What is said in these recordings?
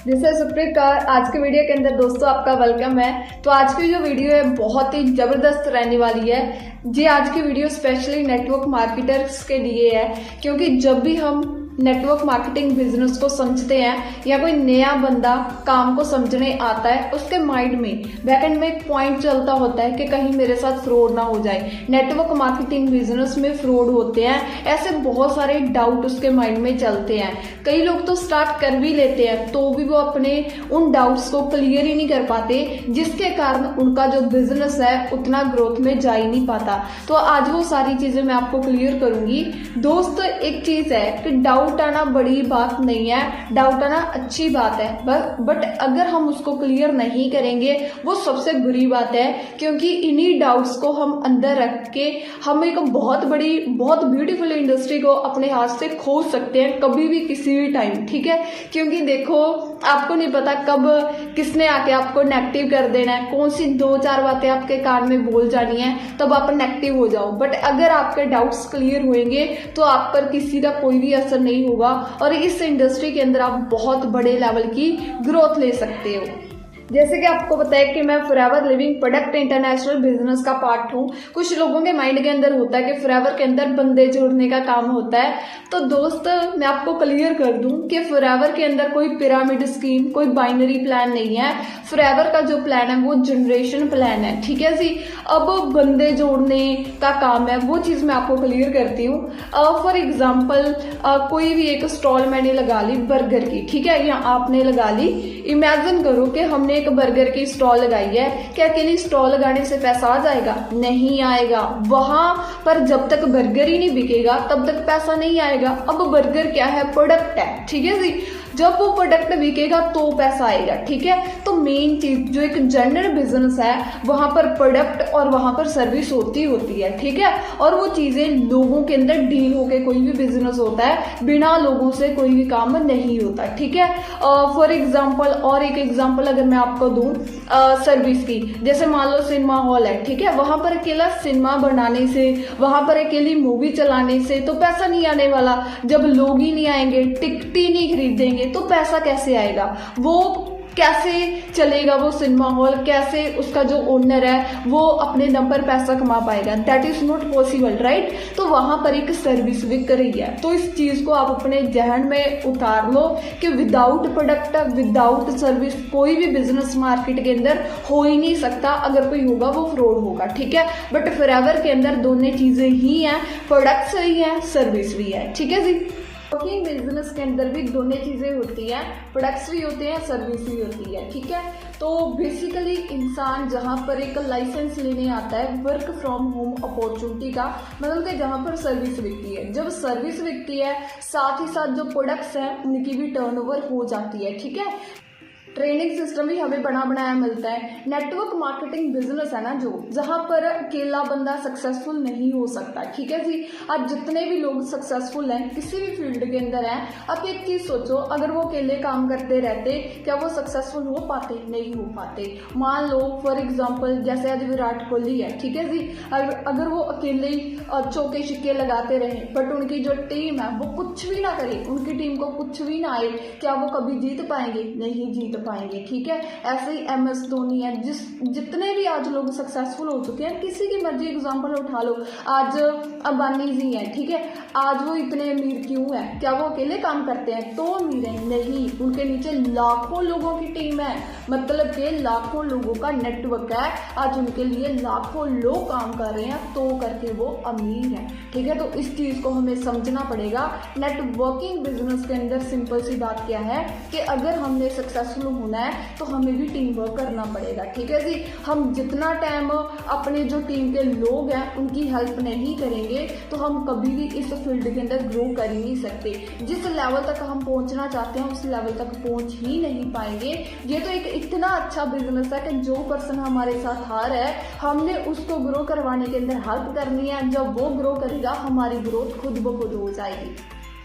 This is सुप्रीका। आज के video के अंदर दोस्तों आपका वेलकम है। तो आज की जो वीडियो है बहुत ही जबरदस्त रहने वाली है जी। आज की वीडियो स्पेशली नेटवर्क मार्केटर्स के लिए है, क्योंकि जब भी हम नेटवर्क मार्केटिंग बिजनेस को समझते हैं या कोई नया बंदा काम को समझने आता है, उसके माइंड में बैकएंड में एक पॉइंट चलता होता है कि कहीं मेरे साथ फ्रॉड ना हो जाए। नेटवर्क मार्केटिंग बिजनेस में फ्रॉड होते हैं, ऐसे बहुत सारे डाउट उसके माइंड में चलते हैं। कई लोग तो स्टार्ट कर भी लेते हैं तो भी वो अपने उन डाउट्स को क्लियर ही नहीं कर पाते, जिसके कारण उनका जो बिजनेस है उतना ग्रोथ में जा ही नहीं पाता। तो आज वो सारी चीजें मैं आपको क्लियर करूंगी। दोस्त, एक चीज है कि डाउट आना बड़ी बात नहीं है, डाउट आना अच्छी बात है, बट अगर हम उसको क्लियर नहीं करेंगे वो सबसे बुरी बात है, क्योंकि इन्हीं डाउट्स को हम अंदर रख के हम एक बहुत बड़ी बहुत ब्यूटीफुल इंडस्ट्री को अपने हाथ से खो सकते हैं कभी भी किसी भी टाइम। ठीक है, क्योंकि देखो आपको नहीं पता कब किसने आके आपको नेगेटिव कर देना है, कौन सी 2-4 बातें आपके कान में बोल जानी है तब आप नेगेटिव हो जाओ। बट अगर आपके डाउट्स क्लियर होंगे तो आप पर किसी का कोई भी असर नहीं होगा और इस इंडस्ट्री के अंदर आप बहुत बड़े लेवल की ग्रोथ ले सकते हो। जैसे कि आपको पता है कि मैं forever living product international business का पार्ट हूँ। कुछ लोगों के माइंड के अंदर होता है कि फॉरएवर के अंदर बंदे जोड़ने का काम होता है। तो दोस्त, मैं आपको क्लियर कर दूं कि फॉरएवर के अंदर कोई पिरामिड स्कीम, कोई बाइनरी प्लान नहीं है। फॉरएवर का जो प्लान है वो जनरेशन प्लान है। ठीक है जी। अब बंदे जोड़ने का काम है, वो चीज मैं आपको क्लियर करती हूँ। फॉर एग्जाम्पल कोई भी एक स्टॉल मैंने लगा ली बर्गर की, ठीक है, या आपने लगा ली। इमेजिन करो कि हमने एक बर्गर की स्टॉल लगाई है, क्या अकेली स्टॉल लगाने से पैसा आ जाएगा? नहीं आएगा। वहां पर जब तक बर्गर ही नहीं बिकेगा तब तक पैसा नहीं आएगा। अब बर्गर क्या है? प्रोडक्ट है। ठीक है जी। जब वो प्रोडक्ट बिकेगा तो पैसा आएगा। ठीक है, तो मेन चीज जो एक जनरल बिजनेस है वहां पर प्रोडक्ट और वहां पर सर्विस होती है। ठीक है, और वो चीजें लोगों के अंदर डील होके कोई भी बिजनेस होता है, बिना लोगों से कोई भी काम नहीं होता। ठीक है, फॉर एग्जाम्पल और एक एग्जाम्पल अगर मैं आपको दूं सर्विस की, जैसे मान लो सिनेमा हॉल है, ठीक है, वहां पर अकेला सिनेमा बनाने से, वहां पर अकेली मूवी चलाने से तो पैसा नहीं आने वाला। जब लोग ही नहीं आएंगे, टिकट ही नहीं खरीदेंगे तो पैसा कैसे आएगा? वो कैसे चलेगा वो सिनेमा हॉल? कैसे उसका जो ओनर है वो अपने दम पर पैसा कमा पाएगा? That is not possible, right. तो वहां पर एक सर्विस बिक रही है, तो इस चीज को आप अपने जहन में उतार लो कि विदाउट प्रोडक्ट, विदाउट सर्विस कोई भी बिजनेस मार्केट के अंदर हो ही नहीं सकता। अगर कोई होगा वो फ्रॉड होगा। ठीक है, बट फॉरएवर के अंदर दोनों चीजें ही हैं, प्रोडक्ट्स भी हैं, सर्विस भी है। ठीक है जी। वर्किंग बिजनेस के अंदर भी दोनों चीजें होती हैं, प्रोडक्ट्स भी होते हैं, सर्विस भी होती है। ठीक है, तो बेसिकली इंसान जहां पर एक लाइसेंस लेने आता है वर्क फ्रॉम होम अपॉर्चुनिटी का, मतलब कि जहां पर सर्विस बिकती है, जब सर्विस बिकती है साथ ही साथ जो प्रोडक्ट्स हैं उनकी भी टर्नओवर हो जाती है। ठीक है, ट्रेनिंग सिस्टम भी हमें बना बनाया मिलता है। नेटवर्क मार्केटिंग बिजनेस है ना, जो जहां पर अकेला बंदा सक्सेसफुल नहीं हो सकता। ठीक है जी। आज जितने भी लोग सक्सेसफुल हैं किसी भी फील्ड के अंदर हैं, अब एक चीज सोचो, अगर वो अकेले काम करते रहते क्या वो सक्सेसफुल हो पाते? नहीं हो पाते। मान लो फॉर एग्जाम्पल जैसे आज विराट कोहली है, ठीक है जी, अगर वो अकेले ही चौके छिक्के लगाते रहे बट उनकी जो टीम है वो कुछ भी ना करे, उनकी टीम को कुछ भी ना आए, क्या वो कभी जीत पाएंगे? नहीं जीत पाएंगे। ठीक है, ऐसे ही MS धोनी है, जितने भी आज लोग सक्सेसफुल हो चुके हैं, किसी की मर्जी एग्जांपल उठा लो, आज अंबानी जी हैं, ठीक है, आज वो इतने अमीर क्यों है? क्या वो अकेले काम करते हैं तो अमीर है? नहीं, उनके नीचे लाखों लोगों की टीम है, मतलब के लाखों लोगों का नेटवर्क है। आज उनके लिए लाखों लोग काम कर रहे हैं तो करके वो अमीर है। ठीक है, तो इस चीज को हमें समझना पड़ेगा। नेटवर्किंग बिजनेस के अंदर सिंपल सी बात क्या है कि अगर हमने सक्सेसफुल होना है तो हमें भी टीम वर्क करना पड़ेगा। ठीक है जी। हम जितना टाइम अपने जो टीम के लोग हैं उनकी हेल्प नहीं करेंगे तो हम कभी भी इस फील्ड के अंदर ग्रो कर ही नहीं सकते। जिस लेवल तक हम पहुंचना चाहते हैं उस लेवल तक पहुंच ही नहीं पाएंगे। ये तो एक इतना अच्छा बिजनेस है कि जो पर्सन हमारे साथ हार है हमने उसको ग्रो करवाने के अंदर हेल्प करनी है। जब वो ग्रो करेगा हमारी ग्रोथ खुद ब खुद हो जाएगी।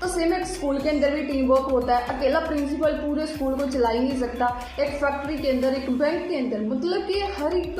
तो सेम एक स्कूल के अंदर भी टीम वर्क होता है। अकेला प्रिंसिपल पूरे स्कूल को चला ही नहीं सकता। एक फैक्ट्री के अंदर, एक बैंक के अंदर, मतलब कि हर एक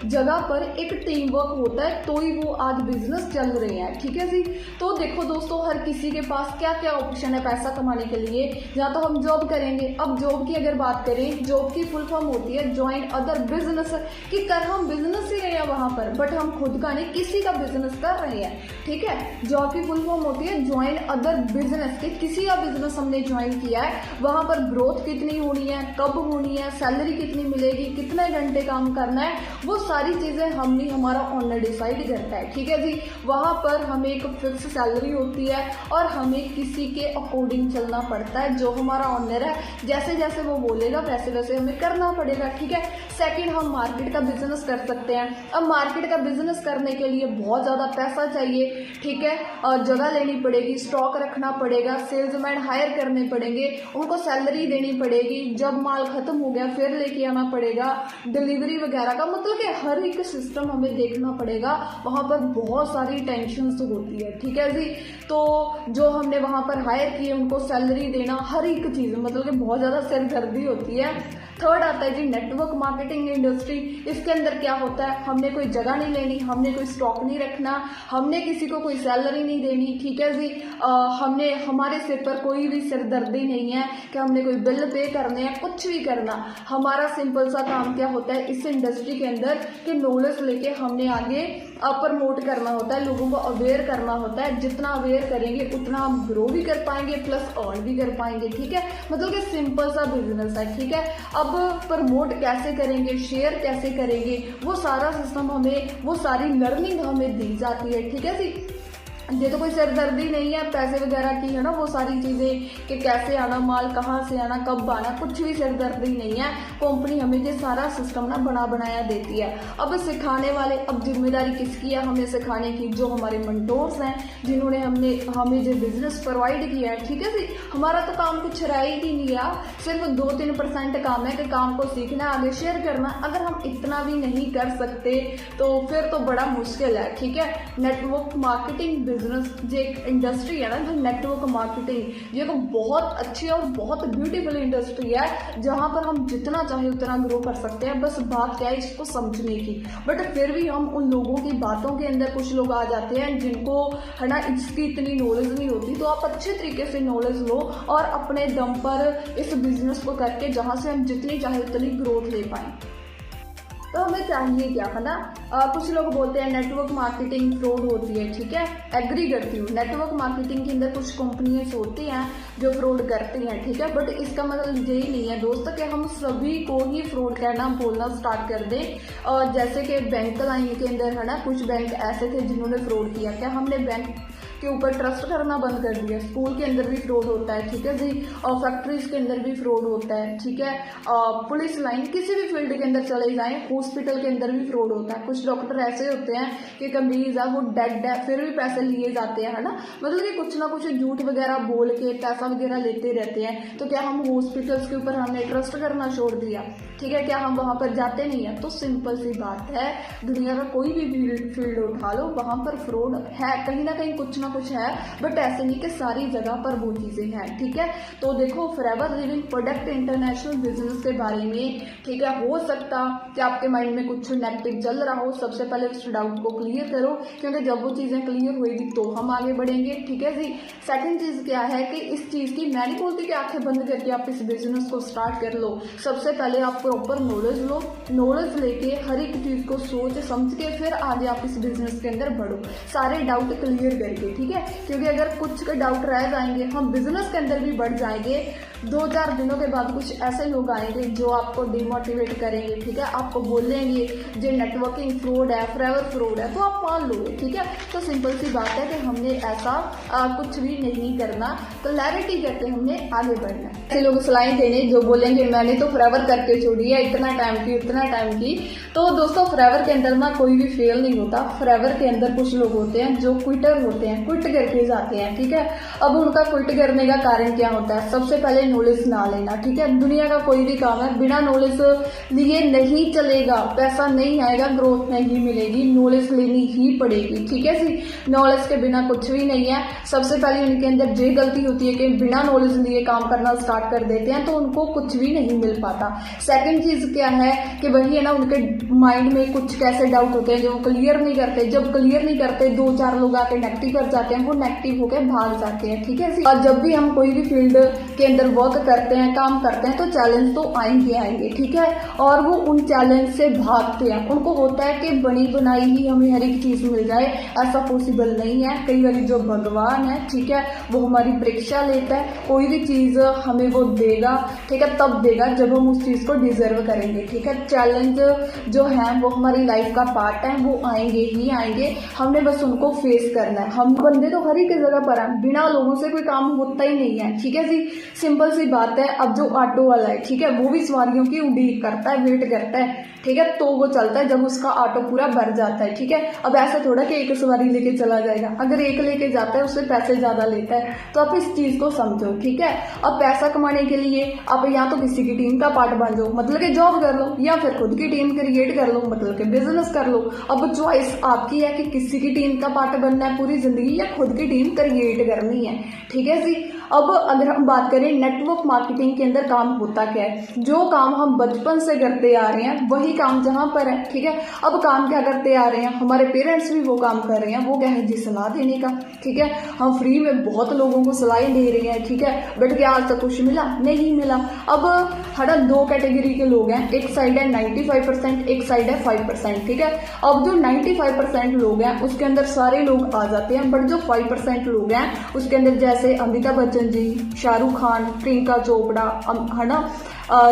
जगह पर एक टीम वर्क होता है तो ही वो आज बिजनेस चल रहे हैं। ठीक है जी। तो देखो दोस्तों, हर किसी के पास क्या क्या ऑप्शन है पैसा कमाने के लिए। या तो हम जॉब करेंगे। अब जॉब की अगर बात करें, जॉब की फुल फॉर्म होती है ज्वाइन अदर बिजनेस, कि कर हम बिजनेस ही रहे हैं वहां पर, बट हम खुद का नहीं किसी का बिजनेस कर रहे हैं। ठीक है। जॉब की फुल फॉर्म होती है ज्वाइन अदर बिजनेस, के किसी का बिजनेस हमने ज्वाइन किया है, वहां पर ग्रोथ कितनी होनी है, कब होनी है, सैलरी कितनी मिलेगी, कितने घंटे काम करना है, वो सारी चीजें हमने हमारा ऑनर डिसाइड करता है। ठीक है जी। वहां पर हमें एक फिक्स सैलरी होती है और हमें किसी के अकॉर्डिंग चलना पड़ता है। जो हमारा ऑनर है, जैसे जैसे वो बोलेगा वैसे वैसे हमें करना पड़ेगा। ठीक है। सेकंड, हम मार्केट का बिजनेस कर सकते हैं। अब मार्केट का बिजनेस करने के लिए बहुत ज्यादा पैसा चाहिए। ठीक है। और जगह लेनी पड़ेगी, स्टॉक रखना पड़ेगा, सेल्समैन हायर करने पड़ेंगे, उनको सैलरी देनी पड़ेगी, जब माल खत्म हो गया फिर लेके आना पड़ेगा, डिलीवरी वगैरह का, मतलब कि हर एक सिस्टम हमें देखना पड़ेगा। वहां पर बहुत सारी टेंशन होती है। ठीक है जी। तो जो हमने वहां पर हायर किए उनको सैलरी देना, हर एक चीज मतलब कि बहुत ज्यादा सिरदर्दी होती है। थर्ड आता है जी नेटवर्क मार्केटिंग इंडस्ट्री। इसके अंदर क्या होता है, हमने कोई जगह नहीं लेनी, हमने कोई स्टॉक नहीं रखना, हमने किसी को कोई सैलरी नहीं देनी। ठीक है जी। हमने हमारे सिर पर कोई भी सिरदर्दी नहीं है कि हमने कोई बिल पे करने हैं, कुछ भी करना। हमारा सिंपल सा काम क्या होता है इस इंडस्ट्री के अंदर, कि नॉलेज लेके हमने आगे प्रमोट करना होता है, लोगों को अवेयर करना होता है। जितना अवेयर करेंगे उतना हम ग्रो भी कर पाएंगे, प्लस अर्न भी कर पाएंगे। ठीक है। मतलब कि सिंपल सा बिजनेस है। ठीक है। अब प्रमोट कैसे करेंगे, शेयर कैसे करेंगे, वो सारा सिस्टम हमें, वो सारी लर्निंग हमें दी जाती है। ठीक है जी। ये तो कोई सिरदर्दी नहीं है पैसे वगैरह की, है ना, वो सारी चीजें कि कैसे आना, माल कहाँ से आना, कब आना, कुछ भी सिरदर्दी नहीं है। कंपनी हमें ये सारा सिस्टम ना बना बनाया देती है। अब सिखाने वाले, अब जिम्मेदारी किसकी है हमें सिखाने की, जो हमारे मेंटोर्स हैं, जिन्होंने हमें जो बिजनेस प्रोवाइड किया है। ठीक है जी। हमारा तो काम कुछ रह ही नहीं गया, सिर्फ 2-3% काम है कि काम को सीखना, आगे शेयर करना। अगर हम इतना भी नहीं कर सकते तो फिर तो बड़ा मुश्किल है। ठीक है। नेटवर्क मार्केटिंग बिजनेस जो एक इंडस्ट्री है ना, जो नेटवर्क मार्केटिंग, ये तो बहुत अच्छी और बहुत ब्यूटीफुल इंडस्ट्री है, जहां पर हम जितना चाहे उतना ग्रो कर सकते हैं। बस बात क्या है इसको समझने की। बट फिर भी हम उन लोगों की बातों के अंदर, कुछ लोग आ जाते हैं जिनको, है ना, इसकी इतनी नॉलेज नहीं होती। तो आप अच्छे तरीके से नॉलेज लो और अपने दम पर इस बिजनेस को करके जहां से हम जितनी चाहे उतनी ग्रोथ ले पाए। तो हमें चाहिए क्या, है ना। कुछ लोग बोलते हैं नेटवर्क मार्केटिंग फ्रॉड होती है। ठीक है। एग्री करती हूँ, नेटवर्क मार्केटिंग के अंदर कुछ कंपनियां होती हैं जो फ्रॉड करती हैं। ठीक है। बट इसका मतलब यही नहीं है दोस्तों कि हम सभी को ही फ्रॉड कहना, बोलना स्टार्ट कर दें। और जैसे कि बैंक लाइन के अंदर, है ना, कुछ बैंक ऐसे थे जिन्होंने फ्रॉड किया। क्या हमने बैंक के ऊपर ट्रस्ट करना बंद कर दिया? स्कूल के अंदर भी फ्रॉड होता है। ठीक है जी। और फैक्ट्रीज के अंदर भी फ्रॉड होता है। ठीक है। पुलिस लाइन, किसी भी फील्ड के अंदर चले जाएं, हॉस्पिटल के अंदर भी फ्रॉड होता है। कुछ डॉक्टर ऐसे होते हैं कि कमीज है वो डेड है, फिर भी पैसे लिए जाते हैं, है ना। मतलब कि कुछ ना कुछ झूठ वगैरह बोल के पैसा वगैरह लेते रहते हैं। तो क्या हम हॉस्पिटल्स के ऊपर हमने ट्रस्ट करना छोड़ दिया? ठीक है। क्या हम वहां पर जाते नहीं है? तो सिंपल सी बात है, दुनिया का कोई भी फील्ड उठा लो, वहां पर फ्रॉड है, कहीं ना कहीं कुछ ना कुछ है। बट ऐसे नहीं कि सारी जगह पर वो चीजें हैं। ठीक है। तो देखो, forever living product international business के बारे में, ठीक है, हो सकता कि आपके माइंड में कुछ नेगेटिव चल रहा हो। सबसे पहले उस डाउट को क्लियर करो, क्योंकि जब वो चीजें क्लियर होगी तो हम आगे बढ़ेंगे। ठीक है जी। सेकंड चीज क्या है कि इस चीज की, मैं नहीं बोलती कि आंखें बंद करके आप इस बिजनेस को स्टार्ट कर लो। सबसे पहले आप प्रॉपर नॉलेज लो, नॉलेज लेके हर एक चीज को सोच समझ के फिर आगे आप इस बिजनेस के अंदर बढ़ो, सारे डाउट क्लियर करके। ठीक है। क्योंकि अगर कुछ के डाउट रह जाएंगे, हम बिजनेस के अंदर भी बढ़ जाएंगे। 2-4 दिनों के बाद कुछ ऐसे लोग आएंगे जो आपको डिमोटिवेट करेंगे। ठीक है। आपको बोलेंगे जो नेटवर्किंग फ्रॉड है, फॉरएवर फ्रॉड है, तो आप मान लोगे। ठीक है। तो सिंपल सी बात है कि हमने ऐसा कुछ भी नहीं करना, क्लैरिटी करके हमने आगे बढ़ना है। ऐसे लोग सलाह देने जो बोलेंगे मैंने तो फॉरएवर करके छोड़ी है, इतना टाइम की उतना टाइम की। तो दोस्तों, फॉरएवर के अंदर ना कोई भी फेल नहीं होता। फॉरएवर के अंदर कुछ लोग होते हैं जो क्विटर होते हैं, क्विट करके जाते हैं। ठीक है। अब उनका क्विट करने का कारण क्या होता है? सबसे पहले नॉलेज ना लेना, ठीक है। दुनिया का कोई भी काम है बिना नॉलेज लिए नहीं चलेगा, पैसा नहीं आएगा, ग्रोथ नहीं मिलेगी, नॉलेज लेनी ही पड़ेगी, ठीक है जी। नॉलेज के बिना कुछ भी नहीं है। सबसे पहले उनके अंदर ये गलती होती है कि बिना नॉलेज लिए काम करना स्टार्ट कर देते हैं, तो उनको कुछ भी नहीं मिल पाता। सेकंड चीज क्या है कि वही है ना, उनके माइंड में कुछ कैसे डाउट होते हैं जो क्लियर नहीं करते। जब क्लियर नहीं करते, 2-4 लोग आके नेगेटिव कर जाते हैं, वो नेगेटिव होकर भाग जाते हैं, ठीक है। और जब भी हम कोई भी फील्ड के अंदर वर्क करते हैं, काम करते हैं, तो चैलेंज तो आएंगे, ठीक है। और वो उन चैलेंज से भागते हैं। उनको होता है कि बनी बनाई ही हमें हर एक चीज मिल जाए, ऐसा पॉसिबल नहीं है। कई बार जो भगवान है, ठीक है, वो हमारी परीक्षा लेता है, कोई भी चीज हमें वो देगा, ठीक है, तब देगा जब हम उस चीज को डिजर्व करेंगे, ठीक है। चैलेंज जो है वो हमारी लाइफ का पार्ट है, वो आएंगे ही आएंगे, हमने बस उनको फेस करना है। हम बंदे तो हर एक जगह पर हैं, बिना लोगों से कोई काम होता ही नहीं है, ठीक है जी। सिंपल सी बात है। अब जो ऑटो वाला है, ठीक है, वो भी सवारियों की उड़ीक करता है, वेट करता है, ठीक है, तो वो चलता है जब उसका ऑटो पूरा भर जाता है, ठीक है। अब ऐसा थोड़ा कि एक सवारी लेके चला जाएगा, अगर एक लेके जाता है उससे पैसे ज्यादा लेता है, तो आप इस चीज को समझो, ठीक है। अब पैसा कमाने के लिए आप या तो किसी की टीम का पार्ट बन जाओ, मतलब कि जॉब कर लो, या फिर खुद की टीम क्रिएट कर लो, मतलब कि बिजनेस कर लो। अब चॉइस आपकी है कि किसी की टीम का पार्ट बनना है पूरी जिंदगी, या खुद की टीम क्रिएट करनी है, ठीक है जी। अब अगर हम बात करें नेटवर्क मार्केटिंग के अंदर काम होता क्या है, जो काम हम बचपन से करते आ रहे हैं वही काम जहां पर है, ठीक है। अब काम क्या करते आ रहे हैं, हमारे पेरेंट्स भी वो काम कर रहे हैं, वो क्या है जी, सलाह देने का, ठीक है। हम फ्री में बहुत लोगों को सलाहें दे रहे हैं, ठीक है, बट क्या आज तक कुछ मिला नहीं मिला। अब हर 2 कैटेगरी के लोग हैं, एक साइड है 95%, एक साइड है 5%, ठीक है। अब जो 95% लोग हैं उसके अंदर सारे लोग आ जाते हैं, बट जो 5% लोग हैं उसके अंदर जैसे अमिताभ बच्चन जी, शाहरुख खान, प्रियंका चोपड़ा, है ना,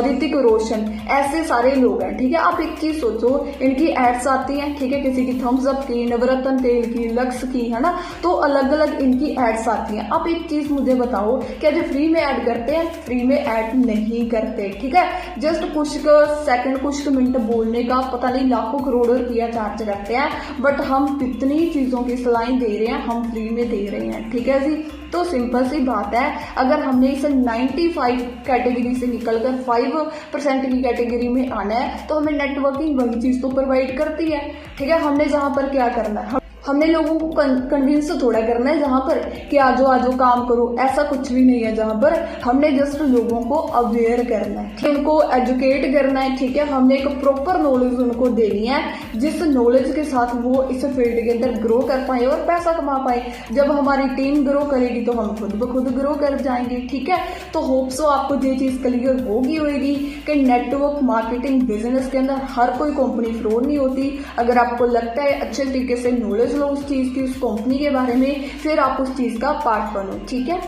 ऋतिक रोशन, ऐसे सारे लोग हैं, ठीक है। आप एक चीज सोचो, इनकी एड्स आती हैं, ठीक है, किसी की थम्स अप की, नवरत्न तेल की, लक्स की, है ना, तो अलग अलग इनकी एड्स आती हैं। आप एक चीज मुझे बताओ, क्या जो फ्री में ऐड करते हैं, फ्री में ऐड नहीं करते, ठीक है। जस्ट कुछ सेकंड, कुछ मिनट बोलने का पता नहीं लाखों करोड़ों रुपया चार्ज करते हैं, बट हम कितनी चीजों की सलाहें दे रहे हैं, हम फ्री में दे रहे हैं, ठीक है जी। तो सिंपल सी बात है, अगर हमने इसे 95 कैटेगरी से निकलकर 5% की कैटेगरी में आना है, तो हमें नेटवर्किंग वही चीज तो प्रोवाइड करती है, ठीक है। हमने जहां पर क्या करना है, हमने लोगों को कन्विंस तो थोड़ा करना है जहां पर कि आजो काम करो, ऐसा कुछ भी नहीं है। जहां पर हमने जस्ट लोगों को अवेयर करना है, उनको एजुकेट करना है, ठीक है। हमने एक प्रॉपर नॉलेज उनको देनी है, जिस नॉलेज के साथ वो इस फील्ड के अंदर ग्रो कर पाए और पैसा कमा पाए। जब हमारी टीम ग्रो करेगी तो हम खुद ब खुद ग्रो कर जाएंगे, ठीक है। तो होप सो आपको ये चीज क्लियर होगी कि नेटवर्क मार्केटिंग बिजनेस के अंदर हर कोई कंपनी फ्रॉड नहीं होती। अगर आपको लगता है अच्छे तरीके से नॉलेज लो उस चीज की, उस कंपनी के बारे में, फिर आप उस चीज का पार्ट बनो, ठीक है।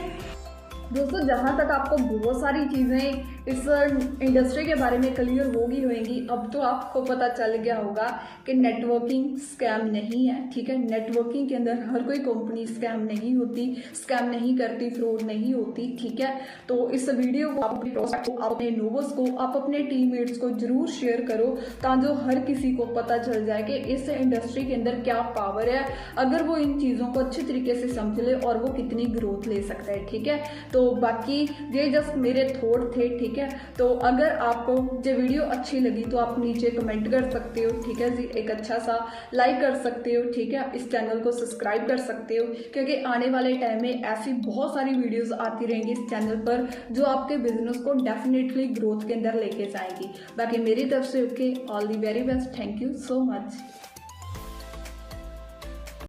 दोस्तों, जहाँ तक आपको बहुत सारी चीज़ें इस इंडस्ट्री के बारे में क्लियर होगी, अब तो आपको पता चल गया होगा कि नेटवर्किंग स्कैम नहीं है, ठीक है। नेटवर्किंग के अंदर हर कोई कंपनी स्कैम नहीं होती, स्कैम नहीं करती, फ्रॉड नहीं होती, ठीक है। तो इस वीडियो को आप अपने प्रोस्पेक्ट को, आप अपने नोवर्स को, आप अपने टीममेट्स को जरूर शेयर करो, ताकि हर किसी को पता चल जाए कि इस इंडस्ट्री के अंदर क्या पावर है, अगर वो इन चीज़ों को अच्छे तरीके से समझ ले और वो कितनी ग्रोथ ले सकता है, ठीक है। तो बाकी ये जस्ट मेरे थॉट थे, ठीक है। तो अगर आपको ये वीडियो अच्छी लगी तो आप नीचे कमेंट कर सकते हो, ठीक है जी, एक अच्छा सा लाइक कर सकते हो, ठीक है। इस चैनल को सब्सक्राइब कर सकते हो, क्योंकि आने वाले टाइम में ऐसी बहुत सारी वीडियोस आती रहेंगी इस चैनल पर जो आपके बिजनेस को डेफिनेटली ग्रोथ के अंदर लेके जाएंगी। बाकी मेरी तरफ से okay, all the very best, thank you so much.